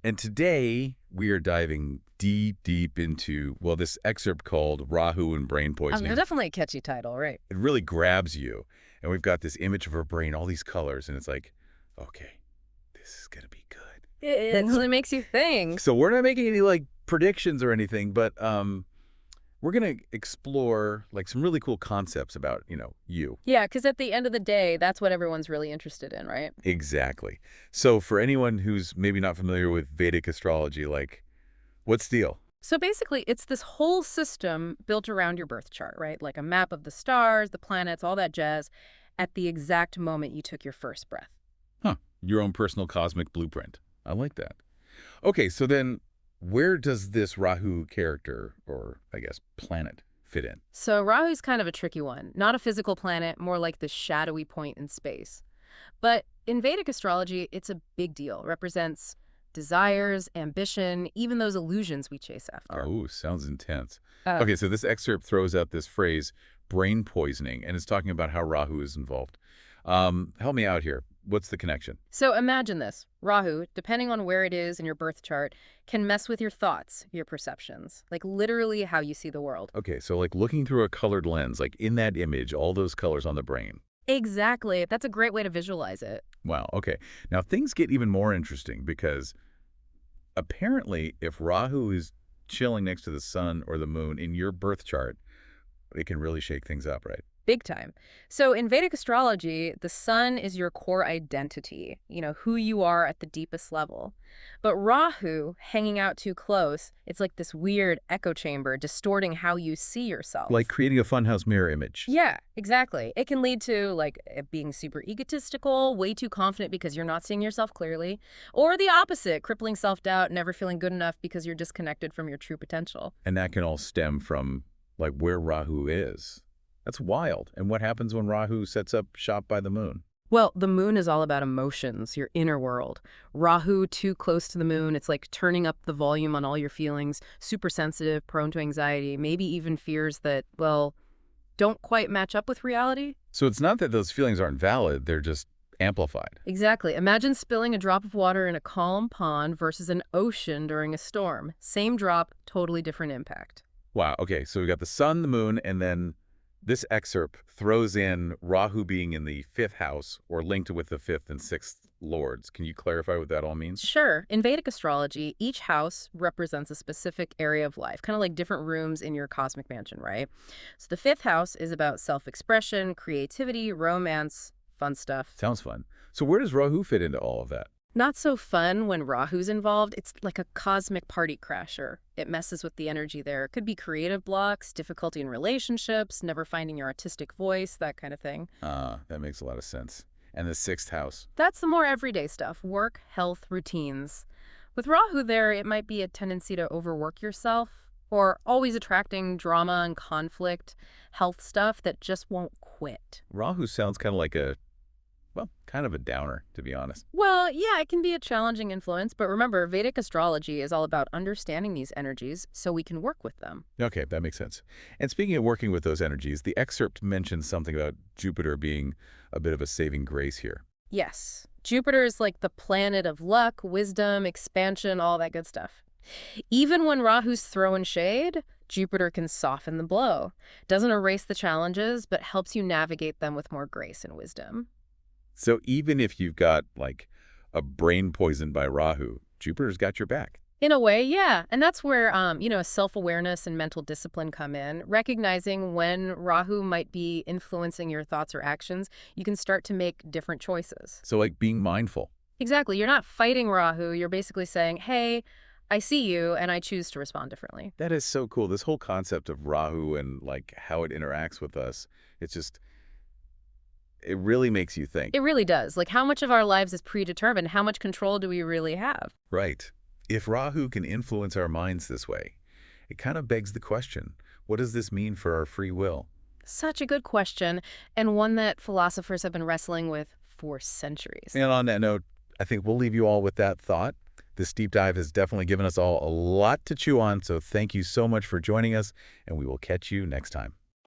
And today we are diving deep into, well, this excerpt called Rahu and Brain Poisoning. Definitely a catchy title, right? It really grabs you. And we've got this image of our brain, all these colors, and it's like, okay, this is going to be good. It really makes you think. So we're not making any like predictions or anything, but we're going to explore like some really cool concepts about, you. Yeah, because at the end of the day, that's what everyone's really interested in, right? Exactly. So for anyone who's maybe not familiar with Vedic astrology, like, what's the deal? So basically, it's this whole system built around your birth chart, right? Like a map of the stars, the planets, all that jazz, at the exact moment you took your first breath. Huh. Your own personal cosmic blueprint. I like that. Okay, so then where does this Rahu character, or I guess planet, fit in? So Rahu's kind of a tricky one. Not a physical planet, more like the shadowy point in space. But in Vedic astrology, it's a big deal. It represents desires, ambition, even those illusions we chase after. Oh, sounds intense. Uh, Okay, so this excerpt throws out this phrase, brain poisoning, and it's talking about how Rahu is involved. Help me out here. What's the connection? So imagine this. Rahu, depending on where it is in your birth chart, can mess with your thoughts, your perceptions, like literally how you see the world. Okay, so like looking through a colored lens, like in that image, all those colors on the brain. Exactly. That's a great way to visualize it. Wow, okay. Now things get even more interesting because apparently if Rahu is chilling next to the sun or the moon in your birth chart, it can really shake things up, right? Big time. So in Vedic astrology, the sun is your core identity, who you are at the deepest level. But Rahu, hanging out too close, it's like this weird echo chamber distorting how you see yourself. Like creating a funhouse mirror image. Yeah, exactly. It can lead to being super egotistical, way too confident because you're not seeing yourself clearly, or the opposite, crippling self-doubt, never feeling good enough because you're disconnected from your true potential. And that can all stem from like where Rahu is. That's wild. And what happens when Rahu sets up shop by the moon? Well, the moon is all about emotions, your inner world. Rahu, too close to the moon, it's like turning up the volume on all your feelings, super sensitive, prone to anxiety, maybe even fears that, well, don't quite match up with reality. So it's not that those feelings aren't valid, they're just amplified. Exactly. Imagine spilling a drop of water in a calm pond versus an ocean during a storm. Same drop, totally different impact. Wow. Okay. So we got the sun, the moon, and then this excerpt throws in Rahu being in the fifth house or linked with the fifth and sixth lords. Can you clarify what that all means? Sure. In Vedic astrology, each house represents a specific area of life, kind of like different rooms in your cosmic mansion, right? So the fifth house is about self-expression, creativity, romance, fun stuff. Sounds fun. So where does Rahu fit into all of that? Not so fun when Rahu's involved. It's like a cosmic party crasher. It messes with the energy there. It could be creative blocks, difficulty in relationships, never finding your artistic voice, that kind of thing. That makes a lot of sense. And the sixth house? That's the more everyday stuff, work, health, routines. With Rahu there, it might be a tendency to overwork yourself or always attracting drama and conflict, health stuff that just won't quit. Rahu sounds kind of like kind of a downer, to be honest. Well, yeah, it can be a challenging influence, but remember, Vedic astrology is all about understanding these energies so we can work with them. Okay, that makes sense. And speaking of working with those energies, the excerpt mentions something about Jupiter being a bit of a saving grace here. Yes, Jupiter is like the planet of luck, wisdom, expansion, all that good stuff. Even when Rahu's throwing shade, Jupiter can soften the blow. Doesn't erase the challenges, but helps you navigate them with more grace and wisdom. So even if you've got like a brain poisoned by Rahu, Jupiter's got your back. In a way, yeah. And that's where, self-awareness and mental discipline come in. Recognizing when Rahu might be influencing your thoughts or actions, you can start to make different choices. So like being mindful. Exactly. You're not fighting Rahu. You're basically saying, hey, I see you and I choose to respond differently. That is so cool. This whole concept of Rahu and like how it interacts with us, it really makes you think. It really does. Like, how much of our lives is predetermined? How much control do we really have? Right. If Rahu can influence our minds this way, it kind of begs the question, what does this mean for our free will? Such a good question, and one that philosophers have been wrestling with for centuries. And on that note, I think we'll leave you all with that thought. This deep dive has definitely given us all a lot to chew on, so thank you so much for joining us, and we will catch you next time.